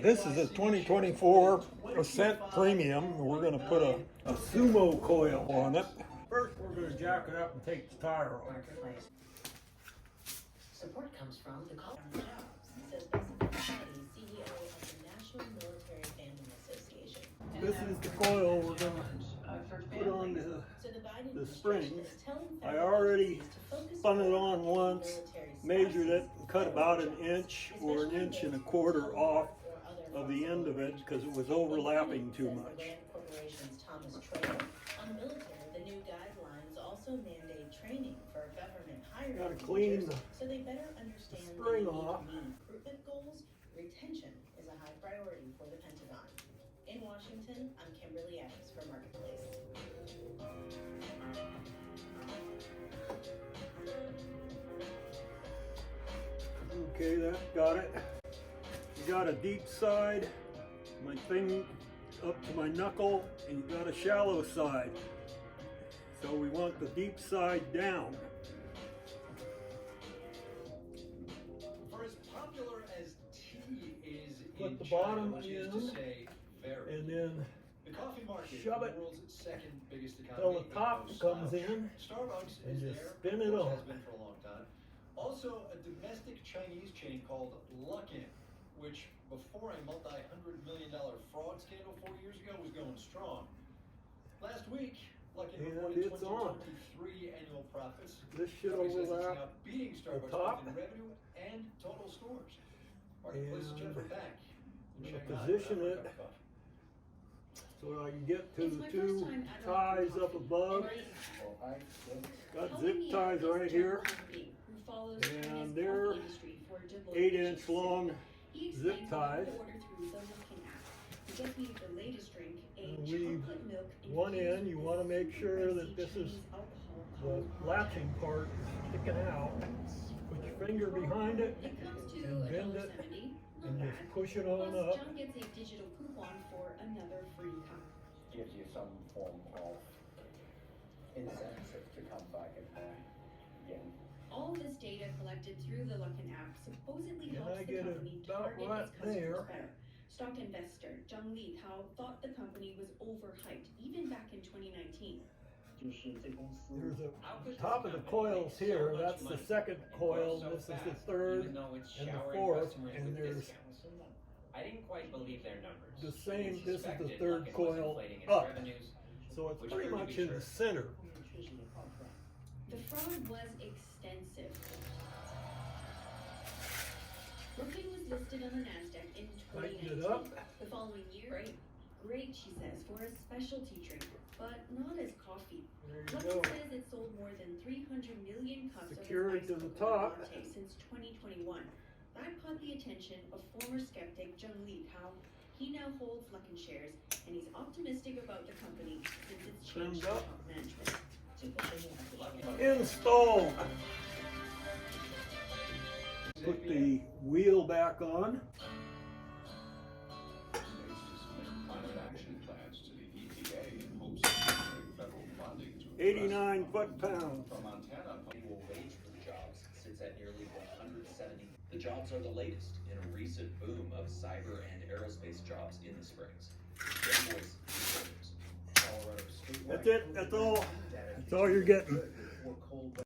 This is a 2024 Ascent Premium. We're going to put a Sumo coil on it. First, we're going to jack it up and take the tire off. Support comes from the Coil Jobs, says Specificity CEO of the National Military Family Association. This is the coil we're going to put on the springs. I already spun it on once, measured it, and cut about an inch or an inch and a quarter off of the end of it because it was overlapping too much. On the military, the new guidelines also mandate training for government hiring. Got to clean the so they better understand spring off. Recruitment goals. Retention is a high priority for the Pentagon. In Washington, I'm Kimberly Adams for Marketplace. Okay, that got it. You got a deep side, my thing up to my knuckle, and you got a shallow side. So we want the deep side down. For as popular as tea is Put in the China, bottom which is to in, say very, and then the coffee market, shove the it world's second biggest till economy, the top goes comes south. in, Starbucks and is just there, spin it of course, on. has been for a long time. Also, a domestic Chinese chain called Luckin, which before a multi-hundred-million-dollar fraud scandal 4 years ago was going strong. Last week, Luckin And reported it's on. 2023 annual profits. This should Company says it's overlap now beating Starbucks top. both in revenue and total stores. Marketplace's Jennifer And Back in I'm gonna Shanghai. position Another it cup of coffee. so I can get to It's the my two first time at ties Coffee. up above. Got Helping zip me ties is right John here, Humphrey, who follows and China's they're coffee industry for double 8-inch efficiency. long He zip explains how ties. to order through the Luckin app. He just needed the latest drink, a And leave chocolate milk one infused end. You with want to make sure super that this Chinese is alcohol the called latching part is sticking out. Put your finger behind it It comes to and bend it $1.70. Not and bad. just push it on Plus, up. John gets a digital coupon for another free cup. Gives you some form of incentive to come back and buy again. All this data collected through the Luckin app supposedly And helps I the get it company about target right its customers there. better. Stock investor Zhang Litao thought the company was overhyped even back in 2019. There's a top of the coils here. That's the second coil. This is the third and the fourth. And there's I didn't quite believe their numbers. the same. And This is the suspected third Luckin was coil inflating its up. revenues, So it's which pretty proved to much be in true. the center. The fraud was extensive. Luckin was listed on the NASDAQ in Tighten 2019. it up. The following year, great, she says, for a specialty drink, but not as coffee. There you Luckin go. says it sold more than 300 million cups Secure it of to its the iced cocoa top. latte since 2021. That caught the attention of former skeptic Zheng Litao. He now holds Luckin shares, and he's optimistic about the company since it's changed Trimmed up. top management. Installed. Put the wheel back on. Climate action plans to the EPA in hopes of securing federal funding to 89 foot-pounds. From Montana. Annual wage for the jobs sits at nearly 170. The jobs are the latest in a recent boom of cyber and aerospace jobs in the Springs. Their voice is Colorado statewide. That's it. That's all. That's all you're getting.